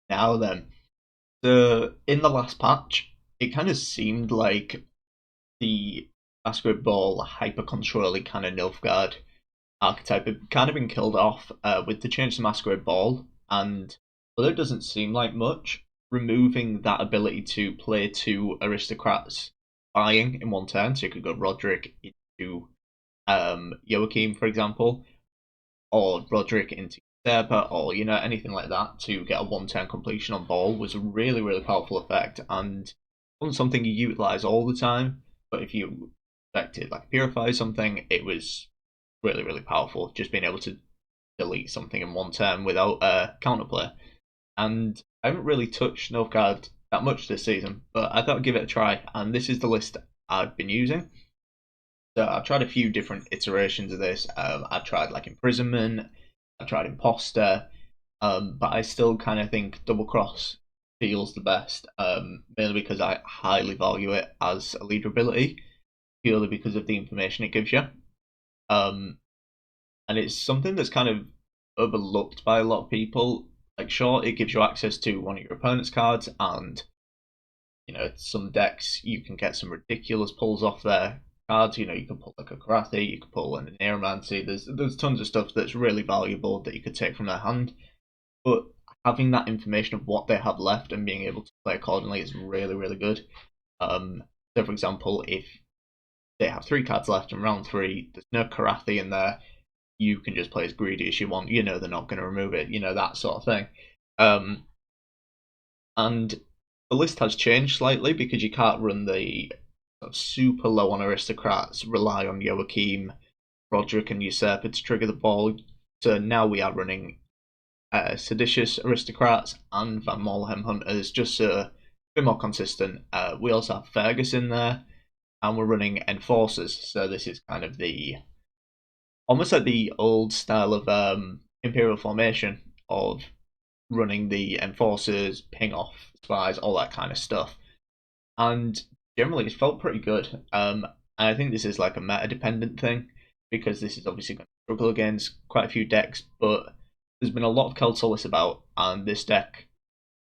Now then, so in the last patch, it kind of seemed like the Masquerade Ball hyper controlling kind of Nilfgaard archetype had kind of been killed off with the change to Masquerade Ball, and although it doesn't seem like much, removing that ability to play two aristocrats buying in one turn, so you could go Roderick into Joachim, for example, or Roderick into Serpa, or anything like that to get a one-turn completion on Ball was a really, really powerful effect, and wasn't something you utilize all the time. But if you affected like Purify something, it was really, really powerful. Just being able to delete something in one turn without counterplay. And I haven't really touched Nilfgaard that much this season, but I thought I'd give it a try. And this is the list I've been using. So I've tried a few different iterations of this. I've tried like Imprisonment, I've tried Imposter, but I still kind of think Double Cross feels the best, mainly because I highly value it as a leader ability, purely because of the information it gives you. And it's something that's kind of overlooked by a lot of people. Like, sure, it gives you access to one of your opponent's cards, and some decks you can get some ridiculous pulls off their cards. You can pull like a Karathi, you can pull an Aeromancy. There's tons of stuff that's really valuable that you could take from their hand, but having that information of what they have left and being able to play accordingly is really, really good. So, for example, if they have 3 cards left in round 3, there's no Karathi in there, you can just play as greedy as you want. They're not going to remove it, that sort of thing. And the list has changed slightly because you can't run the sort of super low on aristocrats, rely on Joachim, Roderick, and Usurper to trigger the ball. So now we are running seditious aristocrats and Van Molhem hunters, just so a bit more consistent. We also have Fergus in there, and we're running enforcers. So this is kind of almost like the old style of Imperial formation of running the enforcers, ping off spies, all that kind of stuff. And generally, it's felt pretty good. And I think this is like a meta-dependent thing, because this is obviously going to struggle against quite a few decks, but there's been a lot of Keltulis about, and this deck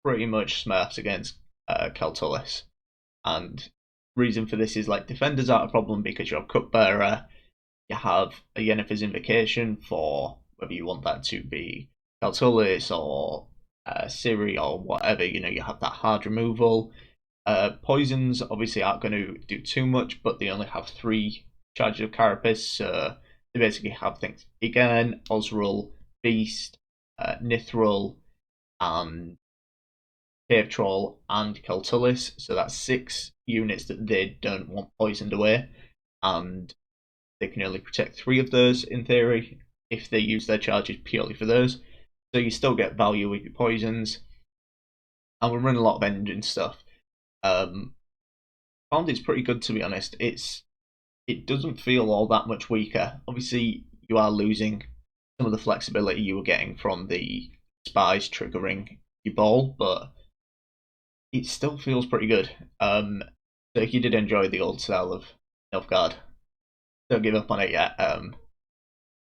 pretty much smurfs against Keltulis. And reason for this is like defenders aren't a problem because you have Cupbearer, you have a Yennefer's Invocation for whether you want that to be Keltulis or Ciri or whatever. You have that hard removal. Poisons obviously aren't going to do too much, but they only have 3 charges of Carapace, so they basically have things again, Osrul, Beast, Nithril, and Cave Troll, and Keltulis. So that's 6 units that they don't want poisoned away, and they can only protect 3 of those in theory if they use their charges purely for those. So you still get value with your poisons, and we're running a lot of engine stuff. Found it's pretty good, to be honest. It doesn't feel all that much weaker. Obviously, you are losing some of the flexibility you were getting from the spies triggering your ball, but it still feels pretty good. So if you did enjoy the old style of Nilfgaard, don't give up on it yet.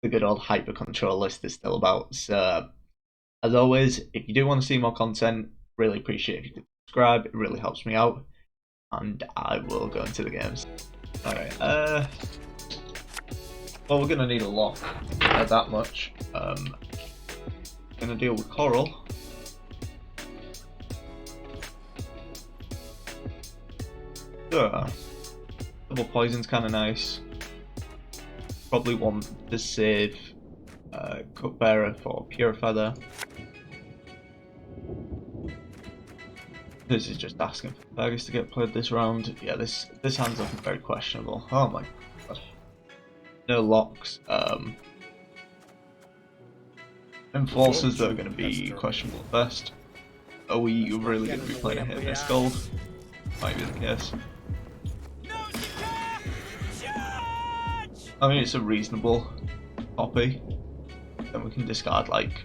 The good old hyper control list is still about. So as always, if you do want to see more content, really appreciate if you could subscribe. It really helps me out, and I will go into the games. Alright, well, we're gonna need a lock, that much. Gonna deal with Coral. Double poison's kind of nice. Probably want to save Cupbearer for Purify there. This is just asking for Fergus to get played this round. Yeah, this hand's looking very questionable. Oh my god. No locks. Enforcers that are going to be questionable at best. Are we really going to be playing a hit miss gold? Might be the case. I mean, it's a reasonable copy. Then we can discard, like,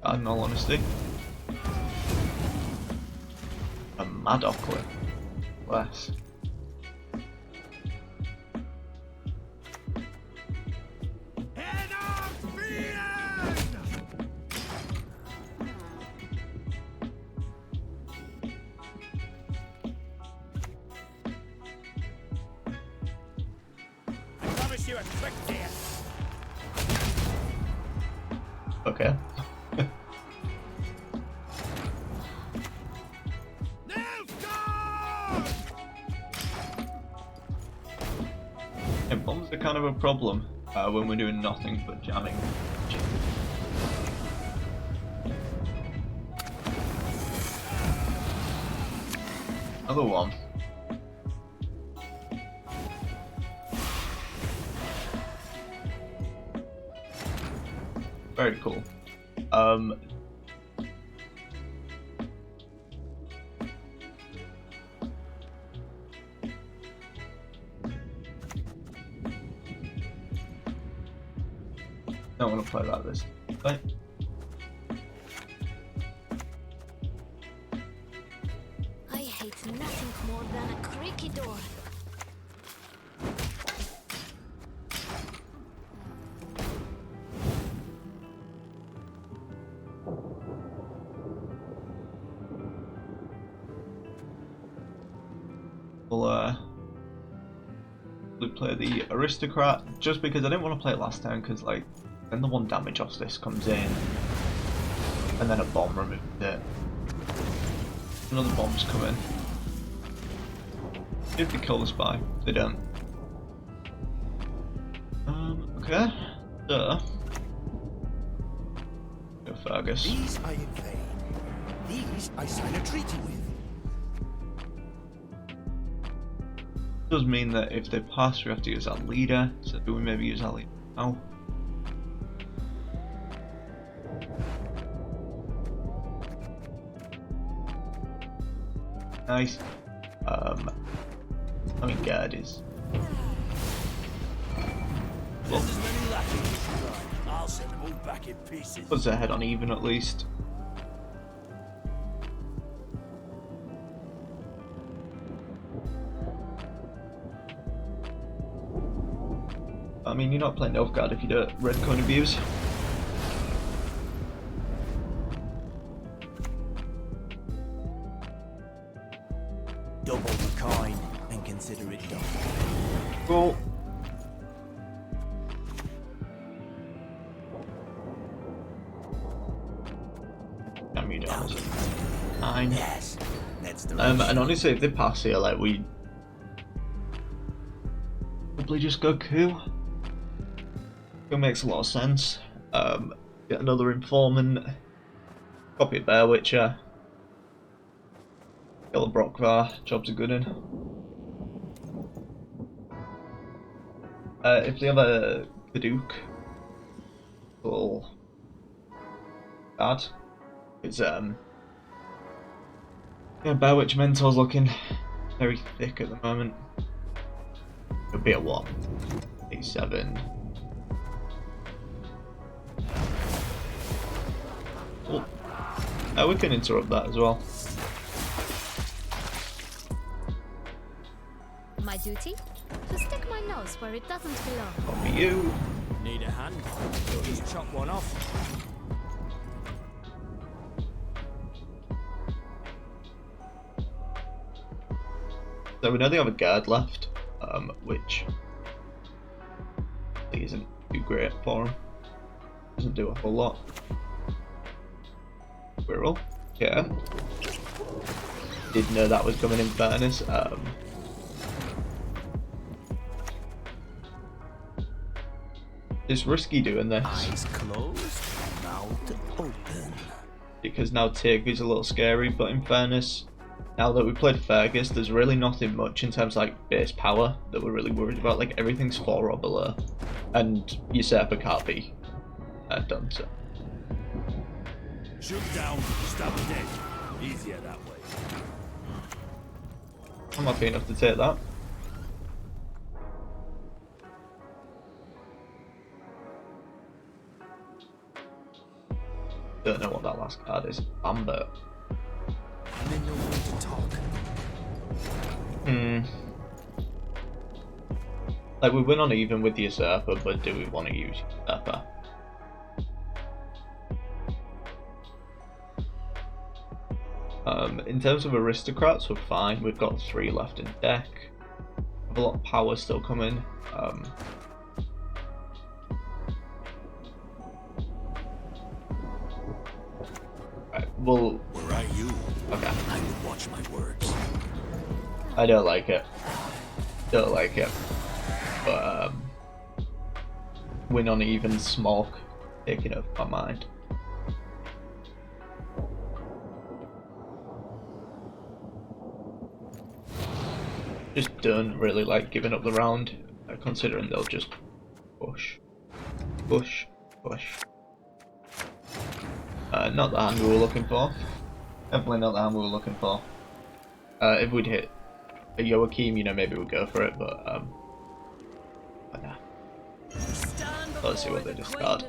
in all honesty, a Madoc clip. Less. teach you a trick here. Okay. Yeah, bombs are kind of a problem when we're doing nothing but jamming. Another one. Very cool. Don't want to play like this. Right. I hate nothing more than a creaky door. We'll play the aristocrat just because I didn't want to play it last time because like then the 1 damage off this comes in and then a bomb removes it. Another bomb's coming. If they kill the spy, they don't. Okay. Go Fergus. These I invade. These I sign a treaty with. Does mean that if they pass, we have to use our leader. So do we maybe use our leader now? Nice. I mean, Gerd is. Well, I'll send them all back in pieces. puts their head on even at least. I mean, you're not playing Nilfgaard if you do red coin abuse. Double the coin and consider it done. Cool. Damn you down. 9. Yes. That's the And honestly, if they pass here, like we probably just go coup. It makes a lot of sense. Get another informant. Copy a Bear Witcher. Kill a Brockvar. Job's a good one. If they have a Kaduk, little bad. It's yeah, Bear Witcher Mentor's looking very thick at the moment. It'll be a what? A7. Oh, we can interrupt that as well. My duty? To stick my nose where it doesn't belong. Copy you. Need a hand? Or just chop one off? So we know they have a guard left, which I think isn't too great for him. Doesn't do a whole lot. Squirrel, yeah. Didn't know that was coming in fairness. It's risky doing this. Eyes closed, mouth open. Because now Tig is a little scary, but in fairness, now that we played Fergus, there's really nothing much in terms of like base power that we're really worried about. Like everything's 4 or below, and Usurper can't be done so. Shoot down, stab dead. Easier that way. I'm happy enough to take that. Don't know what that last card is. Amber. And then you'll want to talk. Like we win on even with the Usurper, but do we want to use Usurper? In terms of aristocrats, we're fine. We've got 3 left in deck. We have a lot of power still coming. Well, Were I you, okay. I would watch my words. I don't like it. Don't like it. But win on even smoke taking over my mind. Just don't really like giving up the round, considering they'll just push, push, push. Not the hand we were looking for. Definitely not the hand we were looking for. If we'd hit a Joachim, you know, maybe we'd go for it, but nah. Let's see what they discard.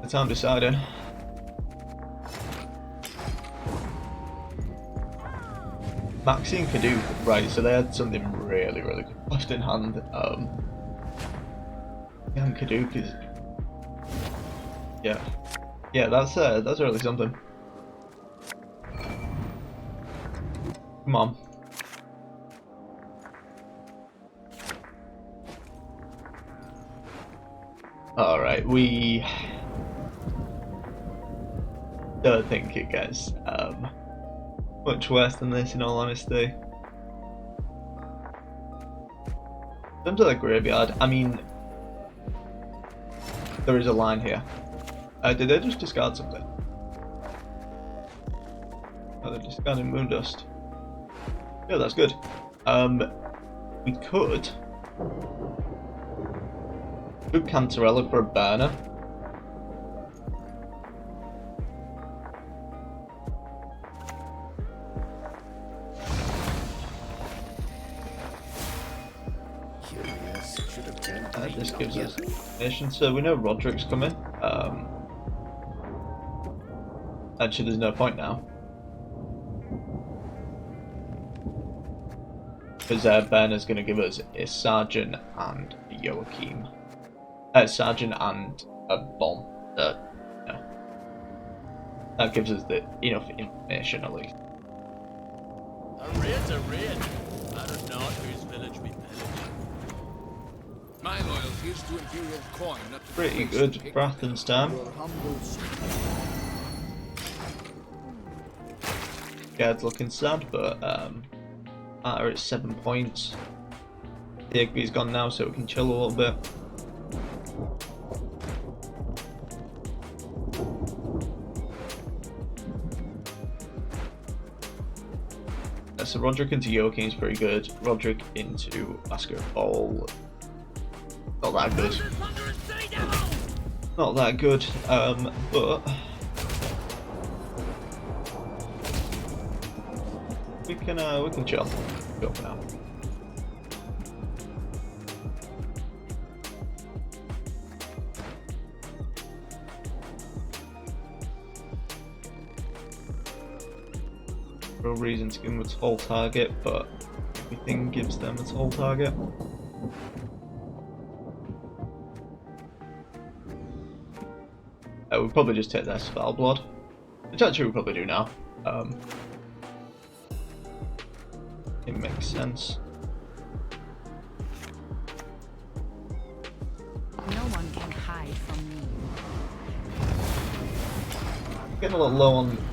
The time decided. Maxine Kaduk, right, so they had something really good left in hand. And Kaduk is... Yeah, that's really something. Come on. Alright, we don't think it gets much worse than this, in all honesty. In terms of the graveyard, I mean, there is a line here. Did they just discard something? Oh, they're discarding Moondust. Yeah, that's good. We could Cantarella for a burner. This gives us information, so we know Roderick's coming. Actually, there's no point now, because Berna's going to give us a Sergeant and a Joachim. Sergeant and a bomb. No. That gives us enough information, at least. A raid's a raid. Matter not whose village we pillage. My loyalty is to imperial coin, not to Pretty good, Brathenstein. Scared looking sad, but matter at 7 points. The Igby's gone now, so we can chill a little bit. So Roderick into Joachim is pretty good. Roderick into Basketball. Not that good. Not that good, but we can chill. Go for now. No reason to give them a tall target, but everything gives them a tall target. We'll probably just take their Spell Blood, which actually we'll probably do now. It makes sense. No one can hide from me. Getting a little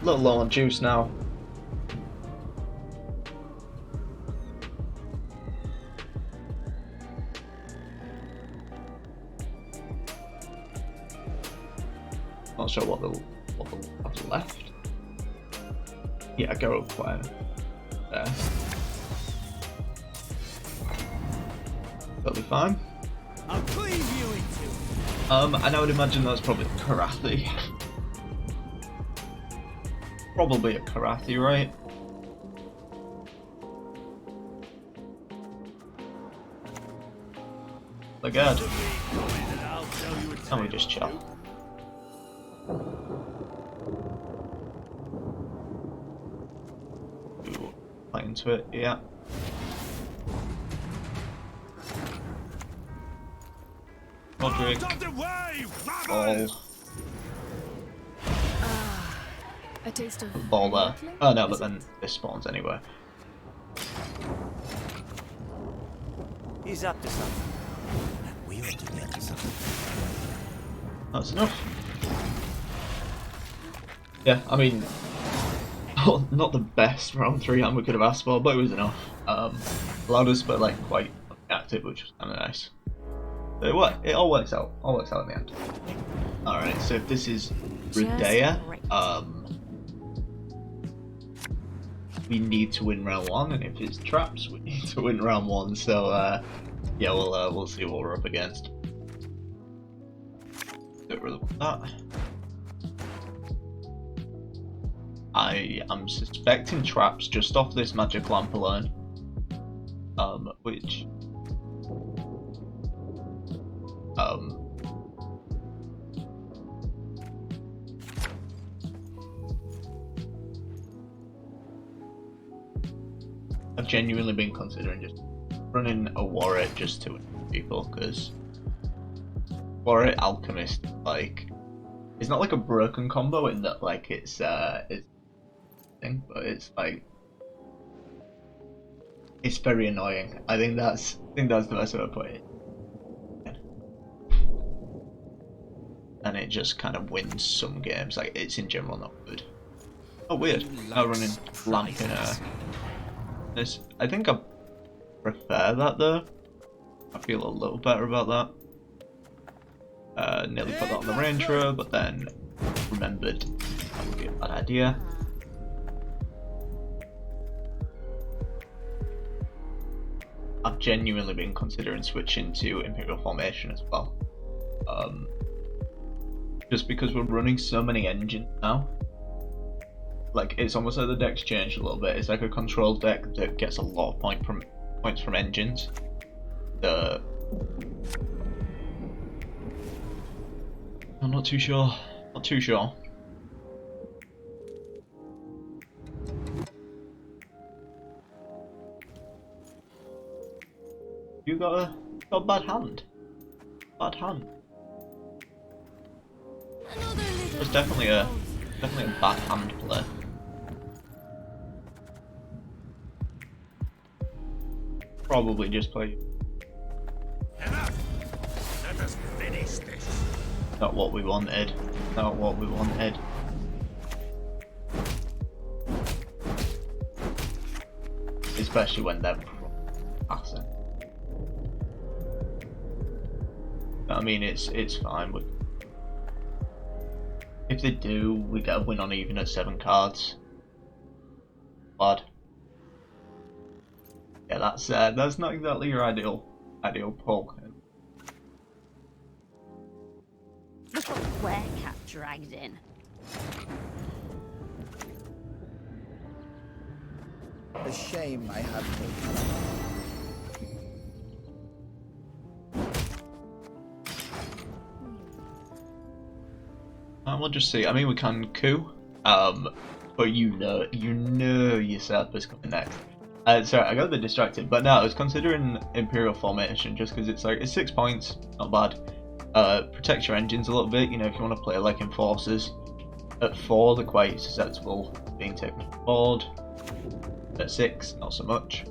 low on juice now. Not sure what they'll have left. Yeah, go up there. That'll be fine. I'll cleave you into. And I would imagine that's probably Karathi. Probably a Karathi, right? Look good. And we just chop. Ooh, play into it, yeah. Roderick. Ball. A taste of ball there. Brooklyn, Oh no, but is then it? this spawns anyway. He's up to something. And we ought to get to something. That's enough. Yeah, I mean, not the best round 3 hand we could have asked for, but it was enough. Allowed us to be like quite active, which was kind of nice. But it all works out. All works out in the end. Alright, so if this is Rudea, great. we need to win round 1, and if it's traps, we need to win round 1. So yeah, we'll see what we're up against. Don't really want that. I am suspecting traps just off this magic lamp alone, which I've genuinely been considering just running a warrior just to win people, because warrior alchemist, like, it's not like a broken combo in that like it's thing, but it's like it's very annoying. I think that's the best way to put it. And it just kind of wins some games. Like, it's in general not good. Oh, weird. Now running lamp in this. I think I prefer that though. I feel a little better about that. Nearly put that on the ranger, but then remembered that would be a bad idea. I've genuinely been considering switching to Imperial Formation as well. Just because we're running so many engines now. Like, it's almost like the deck's changed a little bit. It's like a control deck that gets a lot of points from engines. I'm not too sure. Not too sure. You got a bad hand. Bad hand. It's definitely a bad hand play. Probably just play. Enough! Let us finish this. Not what we wanted. Not what we wanted. Especially when they're passing. I mean, it's fine. If they do, we get a win on even at 7 cards. Bad. Yeah, that's not exactly your ideal pull. Look what Werecat dragged in. A shame I have no. And we'll just see. I mean, we can coup, but you know yourself is coming next. Sorry, I got a bit distracted, but no, I was considering Imperial Formation just because it's 6 points, not bad. Protect your engines a little bit, you know, if you want to play like Enforcers. At 4, they're quite susceptible to being taken off board. At 6, not so much.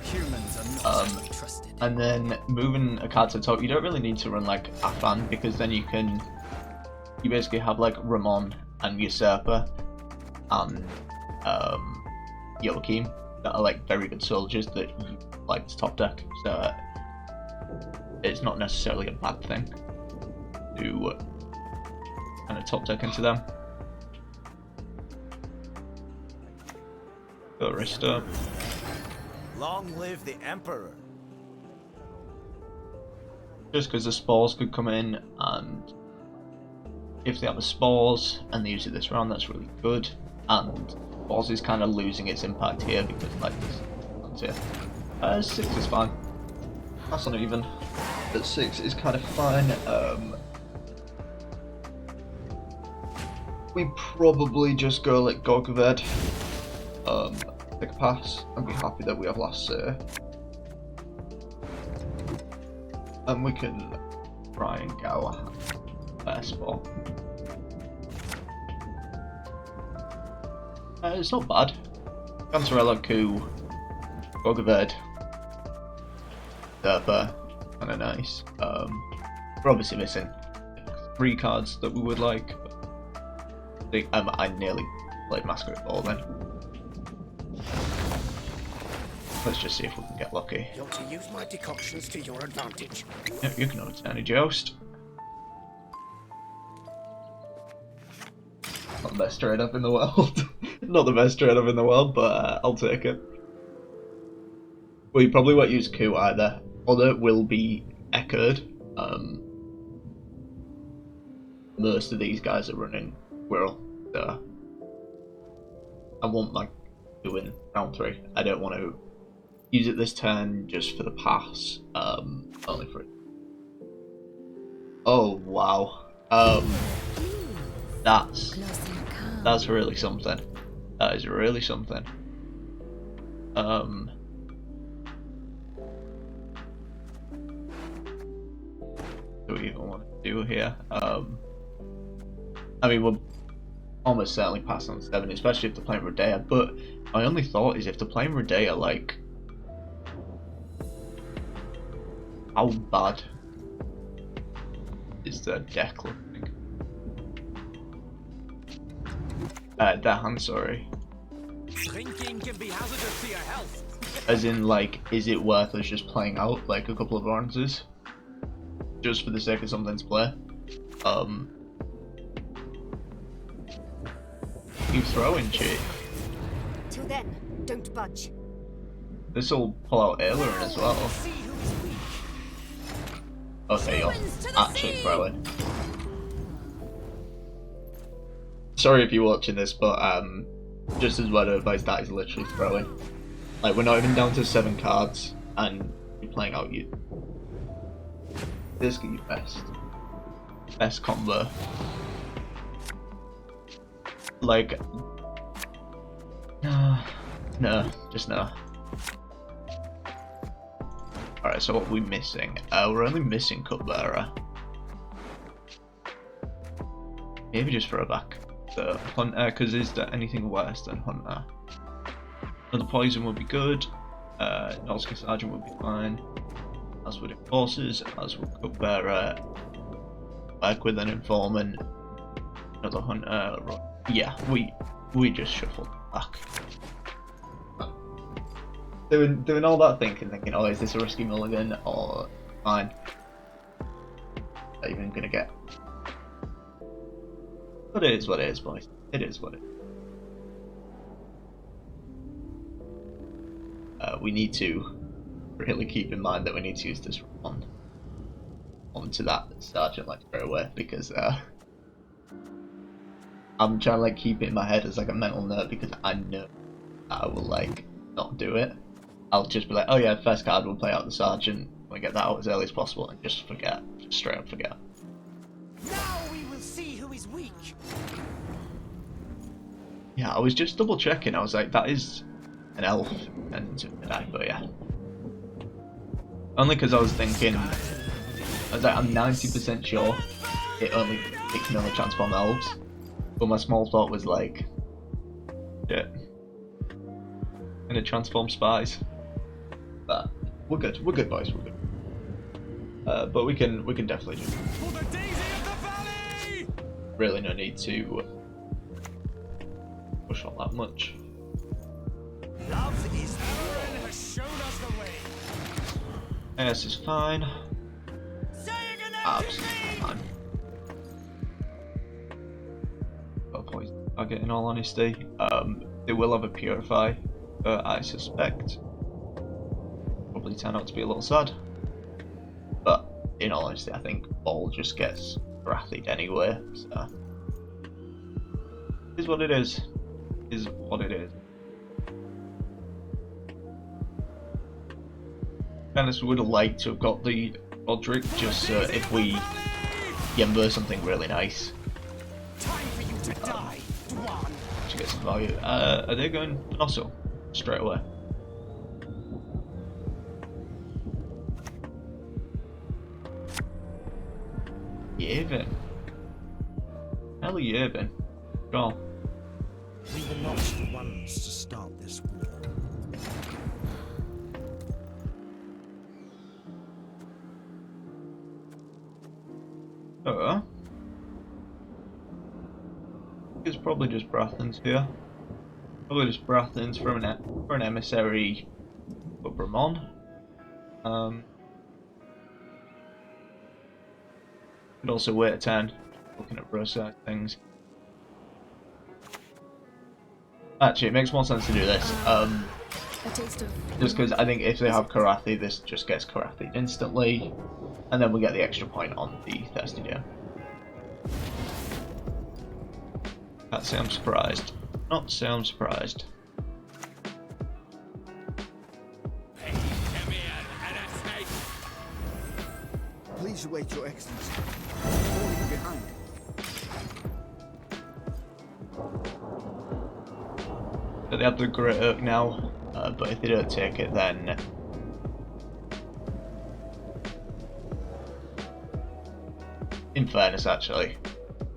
Humans are not to be trusted. And then moving a card to the top, you don't really need to run like Afan, because then you basically have like Ramon and Usurper and Joachim that are like very good soldiers that you like to top deck, so it's not necessarily a bad thing to kind of top deck into them. Go Arista. Long live the Emperor. Just because the spores could come in, and if they have the spores and they use it this round, that's really good. And Boz is kind of losing its impact here because like this. 6 is fine. That's not even. But 6 is kind of fine. We probably just go like Gorgoved. Take a pass and be happy that we have last Sir. And we can try and go a better spot. It's not bad. Cancerella, Coup, Bogaved, Derpa, kind of nice. We're obviously missing 3 cards that we would like. I think I nearly played Masquerade Ball then. Let's just see if we can get lucky. You're to use my decoctions to your advantage. Yeah, you can have any joust. Not the best trade up in the world. Not the best trade up in the world, but I'll take it. We probably won't use Coup either. Other will be echoed. Most of these guys are running Squirrel, so I want my Coup in round 3. I don't want to use it this turn just for the pass. Only for it. Oh wow. That's really something. That is really something. Do we even want to do here? I mean, we'll almost certainly pass on 7, especially if they're playing Rodea. But my only thought is if they're playing Rodea, like, how bad is their deck looking? Their hand, sorry. Drinking can be hazardous to your health. As in, like, is it worth us just playing out like a couple of rounds, just for the sake of something to play? Keep throwing, chick. Till then, don't budge. This will pull out Aileron as well. Okay, you're actually throwing. Sorry if you're watching this, but just as word of advice, that is literally throwing. Like, we're not even down to 7 cards, and you're playing out this is your best combo. Like, no, just no. Alright, so what are we missing? We're only missing Cupbearer. Maybe just throw back the Hunter, because is there anything worse than Hunter? Another Poison would be good. Noska Sergeant would be fine. As would Enforcers, as would Cupbearer. Back with an Informant. Another Hunter. Yeah, we just shuffled back. Doing all that thinking, oh, is this a risky mulligan or fine? Not even gonna get. But it is what it is, boys. It is what it is. We need to really keep in mind that we need to use this onto that sergeant like straight away, because I'm trying to like keep it in my head as like a mental note, because I know I will like not do it. I'll just be like, oh yeah, first card we'll play out the sergeant, we'll get that out as early as possible, and just forget, just straight up forget. Now we will see who is weak. Yeah, I was just double checking. I was like, that is an elf and midnight, but yeah. Only because I was thinking, I was like, I'm 90% sure it can only transform elves, but my small thought was like, shit, and it transforms spies. But we're good boys, we're good. But we can definitely do. Really no need to push on that much. Love is Aaron has shown us the way. AS is fine. Absolutely fine. Got a poison target in all honesty. They will have a purify, but I suspect probably turn out to be a little sad. But in all honesty, I think Ball just gets wrathed anyway, so is what it is. Is what it is. Dennis would have liked to have got the Roderick, just so if we Yember something really nice. Time for you to die, Dwan. To get some value. Are they going Nosso straight away? Yevin. Hell Yevin. Go on. We were not the ones to start this war. It's probably just Brathan's here. Probably just Brathan's for an emissary for Bramon. Could also wait a turn, looking at Rosa things. Actually, it makes more sense to do this. Just because I think if they have Karathi, this just gets Karathi instantly, and then we get the extra point on the Thirsty Deer. Can't say I'm surprised. Not say I'm surprised. Please await your excellency. Falling behind. So they have the Great Oak now, but if they don't take it, then in fairness, actually,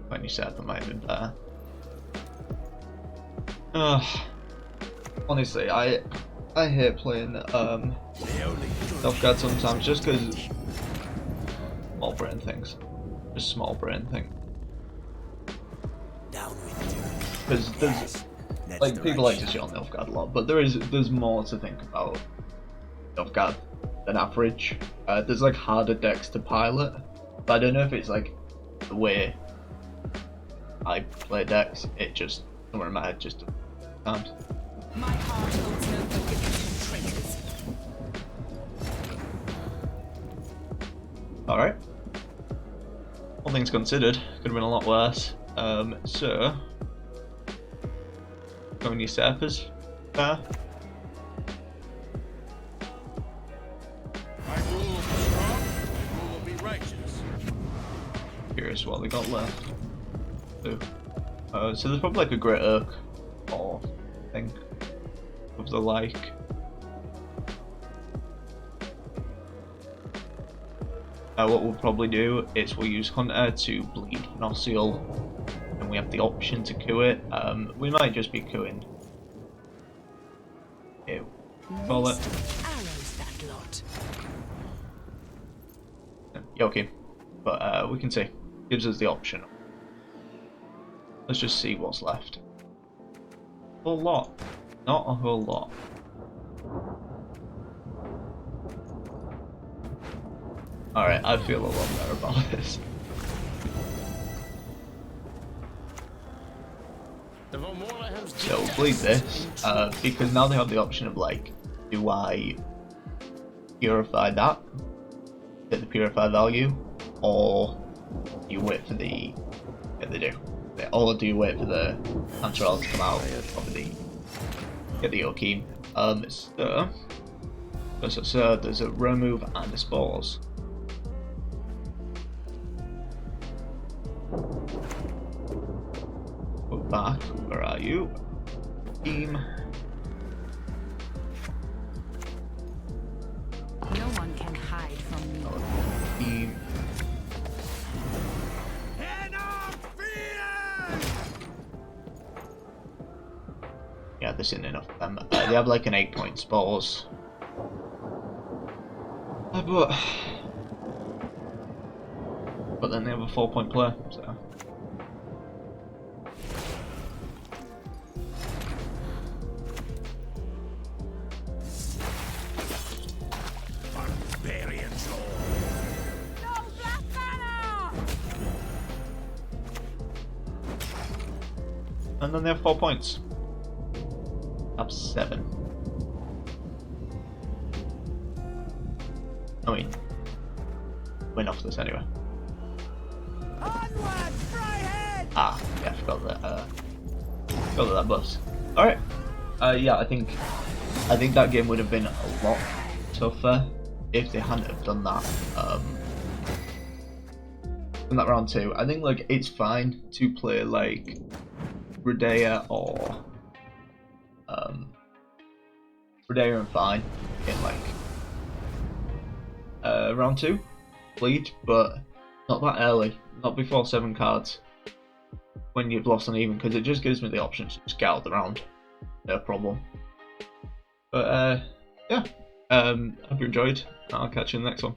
when you said that might have been better. Honestly, I hate playing Self-Guard sometimes just because small brain things. Just small brain thing. Because there's like people like to shit on Nilfgaard a lot, but there's more to think about Nilfgaard than average. There's like harder decks to pilot, but I don't know if it's like the way I play decks. It just somewhere in my head just sometimes. My heart holds no forgiveness for traitors. Alright. All things considered, could have been a lot worse. So going usurpers there. My rule will be strong, my rule will be righteous. Curious what they got left. So there's probably like a Great Oak or thing of the like. What we'll probably do is we'll use Hunter to bleed Nossiel, and we have the option to coup it. We might just be cooing. Call it. Arrows that lot. Okay, but we can see. Gives us the option. Let's just see what's left. A whole lot. Not a whole lot. Alright, I feel a lot better about this. So we'll bleed this, because now they have the option of like, do I purify that, get the purify value, or do you wait for the, yeah they do, or do you wait for the Antrel to come out of the, get the Yokeem. So there's a remove and a spores. Go back, where are you? Team. No one can hide from me. Team. Yeah, this isn't enough for them. They have like an 8-point spores. But then they have a 4-point play, so. And then they have 4 points. Up 7. I mean, win off this anyway. Ah, yeah, I forgot that buffs. Alright. Yeah, I think that game would have been a lot tougher if they hadn't have done that. In that round 2. I think like it's fine to play like Redea or Redea and Fine in like round 2 bleed, but not that early, not before 7 cards. when you've lost an even, because it just gives me the option to just get out of the round. No problem. But yeah, hope you enjoyed. I'll catch you in the next one.